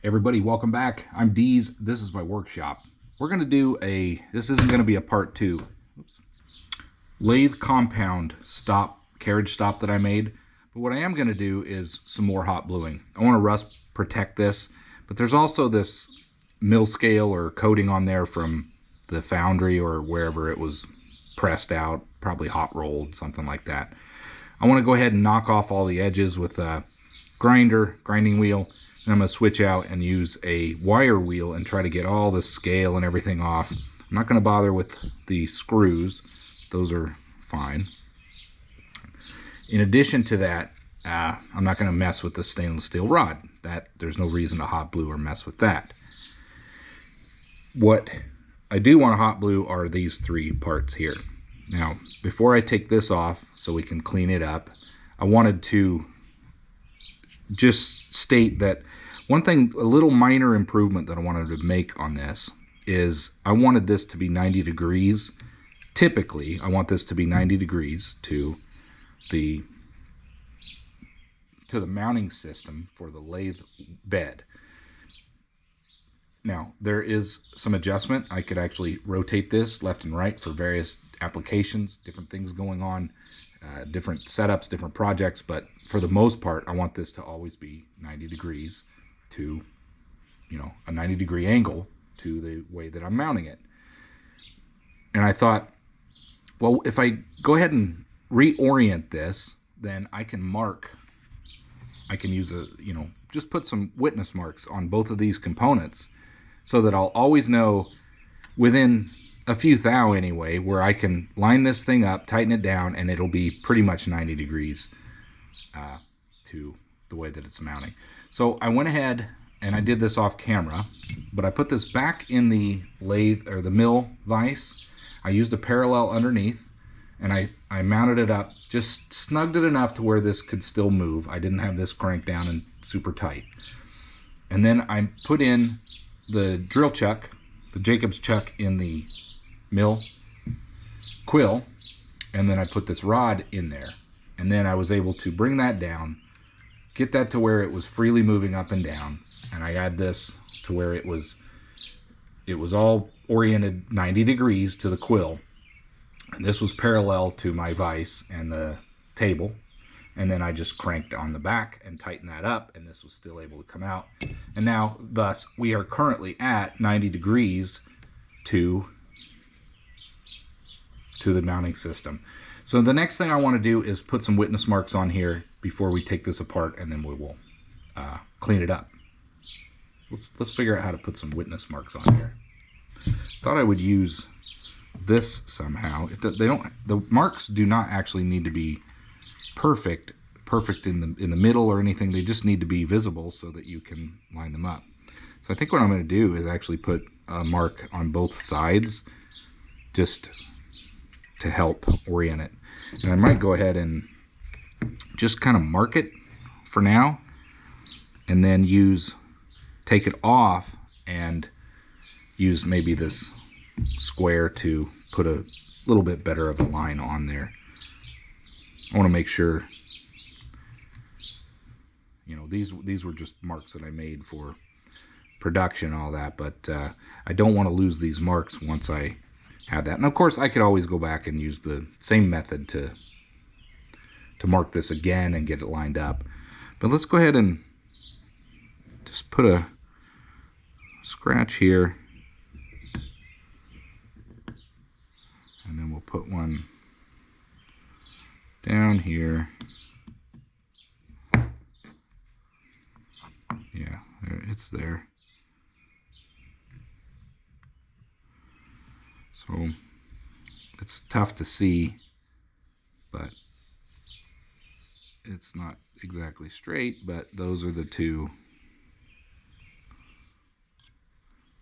Everybody, welcome back. I'm Deez. This is my workshop. We're going to do this isn't going to be a part two. Oops. Lathe compound carriage stop that I made. But what I am going to do is some more hot bluing. I want to rust protect this, but there's also this mill scale or coating on there from the foundry or wherever it was pressed out, probably hot rolled, something like that. I want to go ahead and knock off all the edges with a grinding wheel. And I'm going to switch out and use a wire wheel and try to get all the scale and everything off. I'm not going to bother with the screws. Those are fine. In addition to that, I'm not going to mess with the stainless steel rod. There's no reason to hot blue or mess with that. What I do want to hot blue are these three parts here. Now, before I take this off so we can clean it up, I wanted to just state that one thing, a little minor improvement that I wanted to make on this is I wanted this to be 90 degrees. Typically, I want this to be 90 degrees to the mounting system for the lathe bed. Now, there is some adjustment. I could actually rotate this left and right for various applications, different things going on, different setups, different projects, but for the most part, I want this to always be 90 degrees to, a 90-degree angle to the way that I'm mounting it. And I thought, well, if I go ahead and reorient this, then I can use just put some witness marks on both of these components so that I'll always know within a few thou anyway, where I can line this thing up, tighten it down, and it'll be pretty much 90 degrees to the way that it's mounting. So I went ahead and I did this off camera, but I put this back in the lathe or the mill vise. I used a parallel underneath, and I mounted it up, just snugged it enough to where this could still move. I didn't have this cranked down and super tight. And then I put in the drill chuck, the Jacob's chuck, in the mill quill, and then I put this rod in there, and then I was able to bring that down, get that to where it was freely moving up and down, and I add this to where it was all oriented 90 degrees to the quill, and this was parallel to my vise and the table. And then I just cranked on the back and tightened that up, and this was still able to come out. And now, thus, we are currently at 90 degrees to the mounting system. So the next thing I want to do is put some witness marks on here before we take this apart, and then we will clean it up. Let's figure out how to put some witness marks on here. Thought I would use this somehow. The marks do not actually need to be perfect in the middle or anything. They just need to be visible so that you can line them up. So I think what I'm going to do is actually put a mark on both sides just to help orient it. And I might go ahead and just kind of mark it for now, and then take it off and use maybe this square to put a little bit better of a line on there. I want to make sure, these were just marks that I made for production and all that, but I don't want to lose these marks once I have that. And of course, I could always go back and use the same method to mark this again and get it lined up. But let's go ahead and just put a scratch here, and then we'll put one down here. Yeah, it's there. So it's tough to see, but it's not exactly straight, but those are the two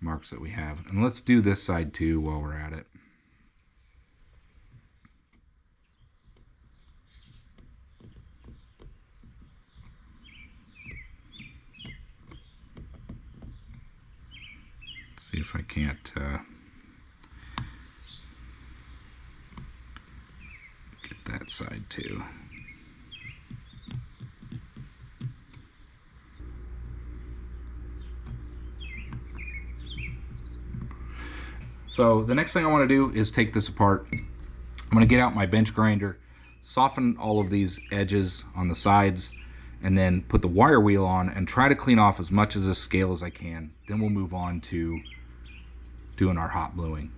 marks that we have. And let's do this side too while we're at it. See if I can't get that side too. So the next thing I want to do is take this apart. I'm going to get out my bench grinder, soften all of these edges on the sides, and then put the wire wheel on and try to clean off as much of this scale as I can. Then we'll move on to doing our hot bluing.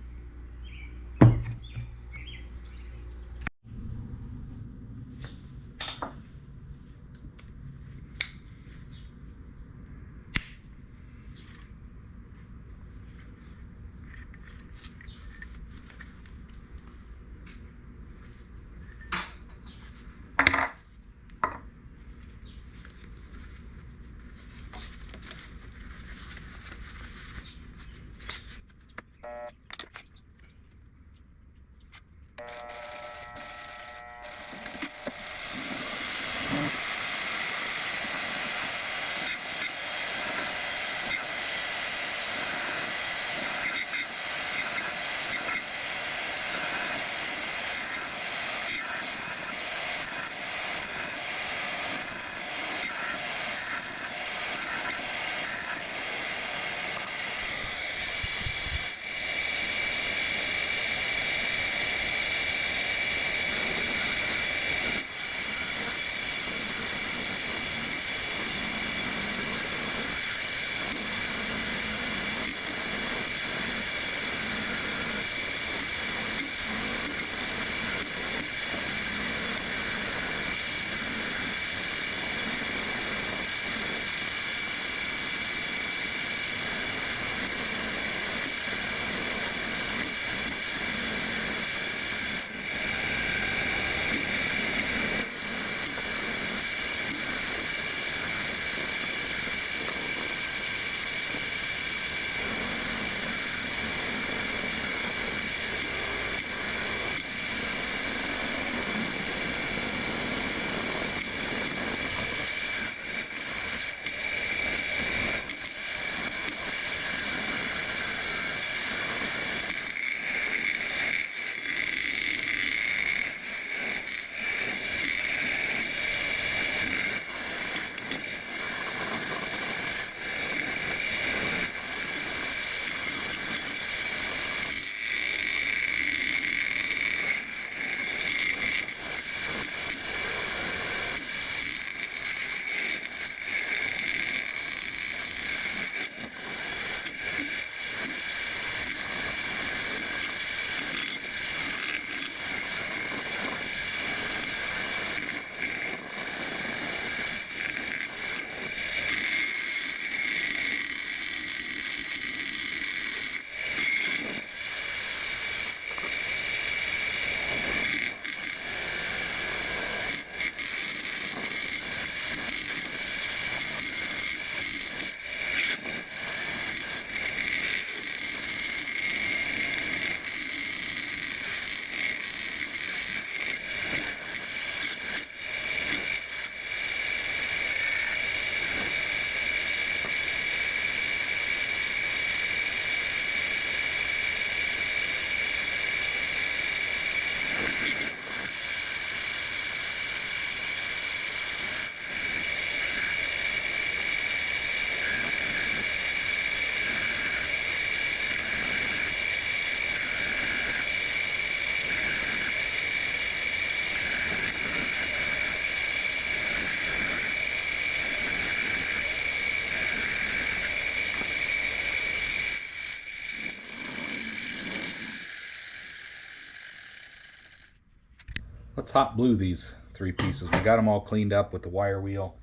Let's hot blue these three pieces. We got them all cleaned up with the wire wheel.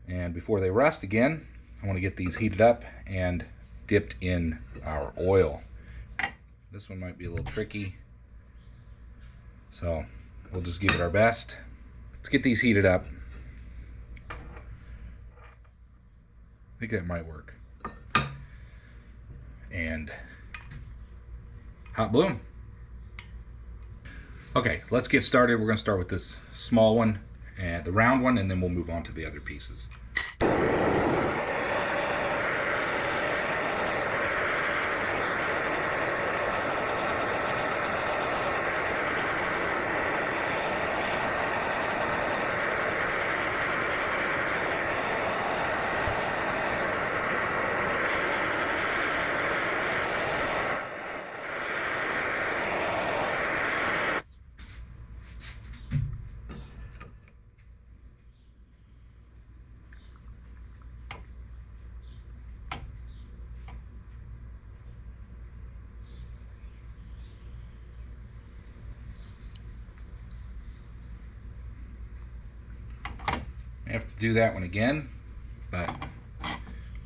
And before they rust again, I want to get these heated up and dipped in our oil. This one might be a little tricky, so we'll just give it our best. Let's get these heated up. I think that might work. And hot blue 'em. Okay, let's get started. We're going to start with this small one, and the round one, and then we'll move on to the other pieces. I have to do that one again, but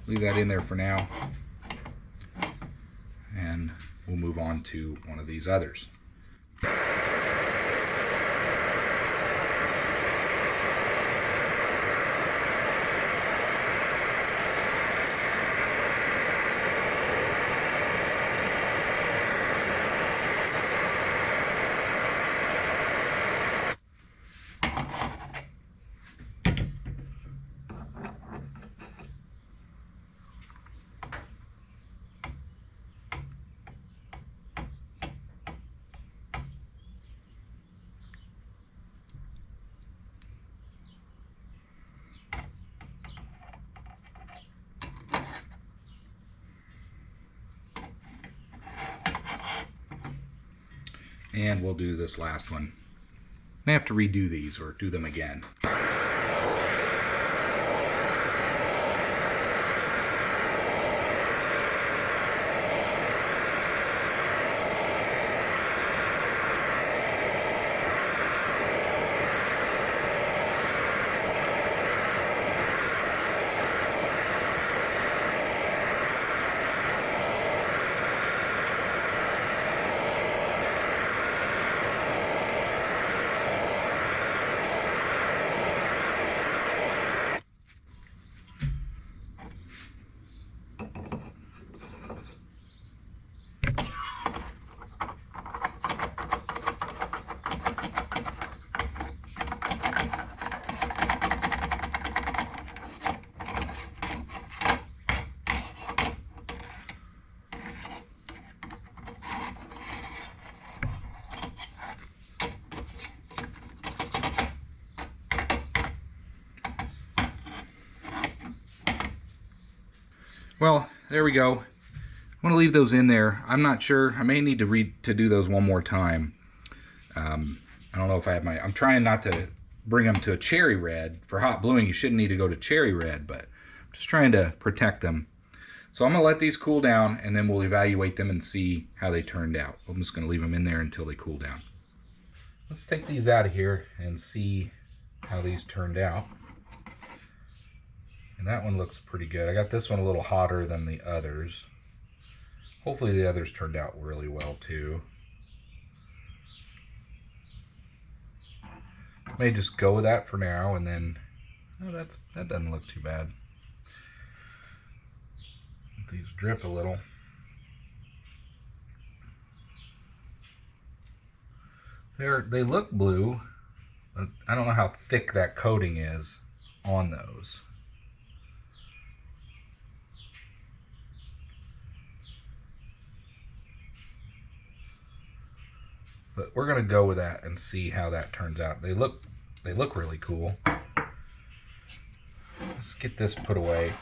leave that in there for now. And we'll move on to one of these others. And we'll do this last one. I have to redo these or do them again. Well, there we go. I'm going to leave those in there. I'm not sure. I may need to do those one more time. I don't know if I have I'm trying not to bring them to a cherry red. For hot bluing, you shouldn't need to go to cherry red, but I'm just trying to protect them. So I'm going to let these cool down, and then we'll evaluate them and see how they turned out. I'm just going to leave them in there until they cool down. Let's take these out of here and see how these turned out. And that one looks pretty good. I got this one a little hotter than the others. Hopefully the others turned out really well too. May just go with that for now, and then that doesn't look too bad. These drip a little. They look blue, but I don't know how thick that coating is on those. But we're gonna go with that and see how that turns out. They look really cool. Let's get this put away.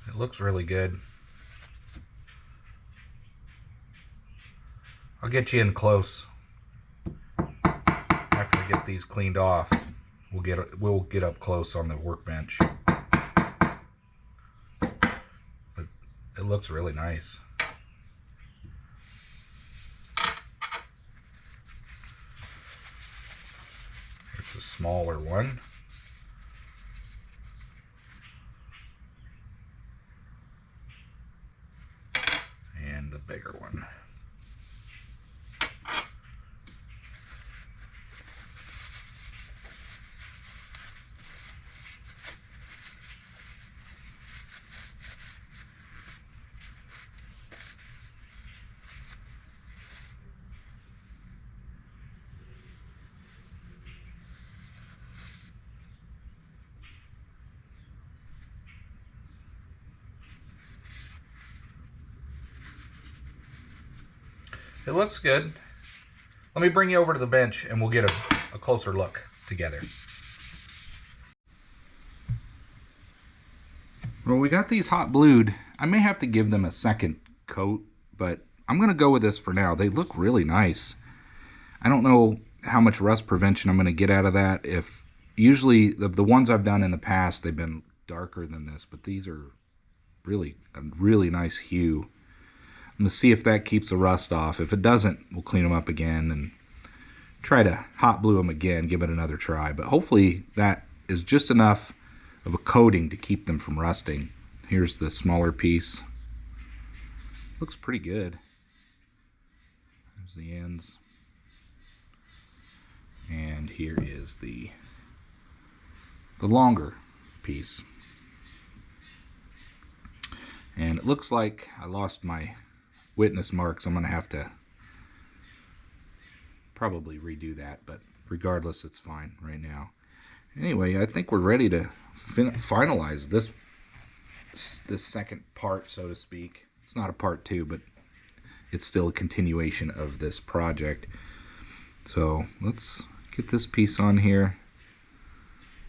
It looks really good. I'll get you in close after I get these cleaned off. We'll get up close on the workbench. But it looks really nice. Here's a smaller one. And the bigger one. It looks good. Let me bring you over to the bench and we'll get a closer look together. Well, we got these hot blued. I may have to give them a second coat, but I'm going to go with this for now. They look really nice. I don't know how much rust prevention I'm going to get out of that, if usually the ones I've done in the past, they've been darker than this, but these are really a really nice hue. I'm going to see if that keeps the rust off. If it doesn't, we'll clean them up again and try to hot blue them again, give it another try. But hopefully that is just enough of a coating to keep them from rusting. Here's the smaller piece. Looks pretty good. There's the ends. And here is the longer piece. And it looks like I lost my witness marks. I'm going to have to probably redo that, but regardless, it's fine right now. Anyway, I think we're ready to finalize this second part, so to speak. It's not a part 2, but it's still a continuation of this project. So let's get this piece on here.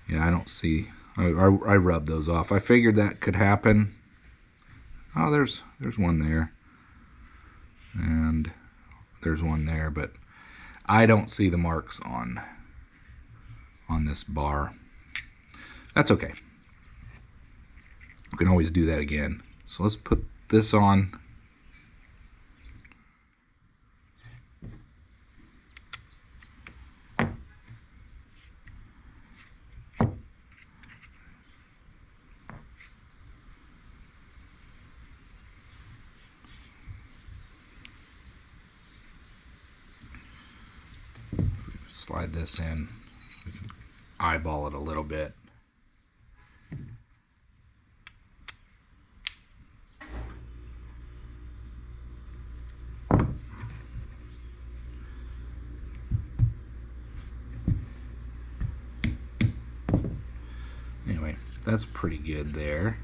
Yeah, I don't see. I rubbed those off. I figured that could happen. Oh, there's one there, and there's one there, but I don't see the marks on this bar. That's okay. We can always do that again. So let's put this on. Slide this in. We can eyeball it a little bit. Anyway, that's pretty good there.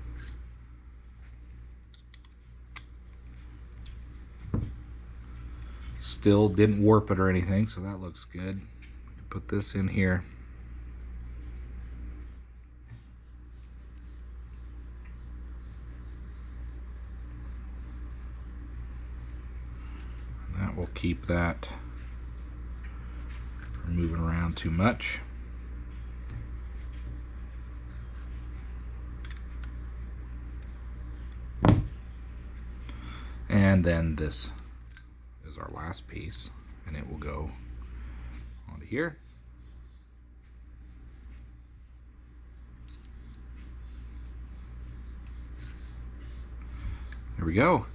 Still didn't warp it or anything, so that looks good. Put this in here. That will keep that from moving around too much. And then this is our last piece, and it will go onto here. There we go.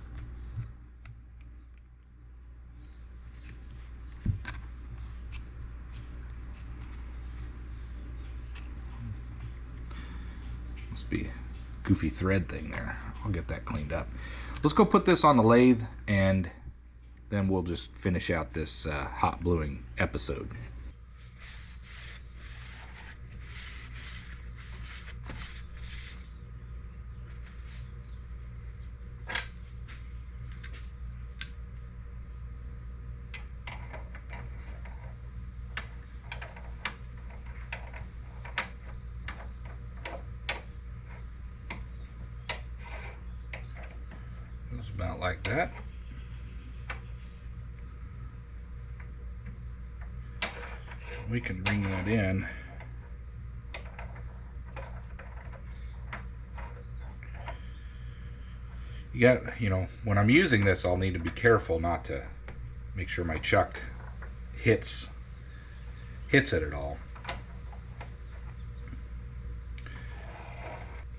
Must be a goofy thread thing there. I'll get that cleaned up. Let's go put this on the lathe, and then we'll just finish out this hot bluing episode. It's about like that. We can bring that in. You got, when I'm using this, I'll need to be careful not to make sure my chuck hits it at all.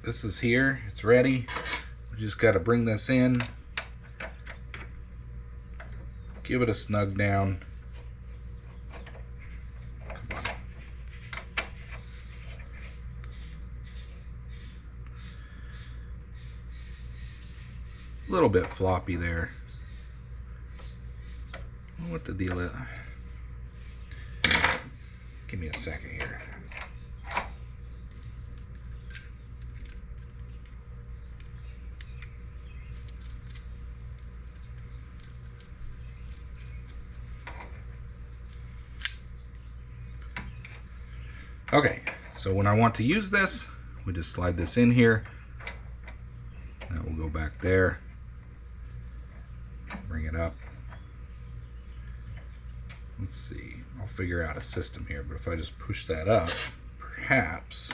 This is here, it's ready. We just got to bring this in, give it a snug down. Come on. A little bit floppy there. I don't know what the deal is. Give me a second here. Okay, so when I want to use this, we just slide this in here. That will go back there. Bring it up. Let's see, I'll figure out a system here, but if I just push that up, perhaps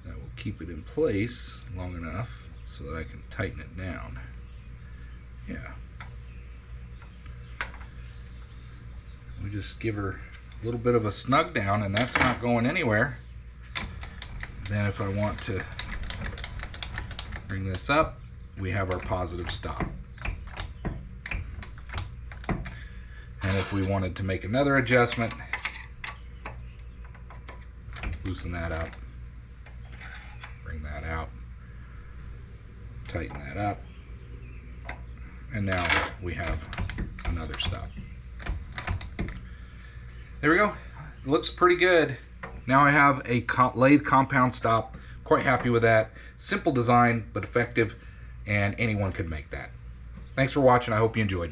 that will keep it in place long enough so that I can tighten it down. Yeah. We just give her a little bit of a snug down, and that's not going anywhere. Then if I want to bring this up, we have our positive stop. And if we wanted to make another adjustment, loosen that up, bring that out, tighten that up, and now we have another stop. There we go. It looks pretty good. Now I have a lathe compound stop. Quite happy with that. Simple design, but effective, and anyone could make that. Thanks for watching. I hope you enjoyed.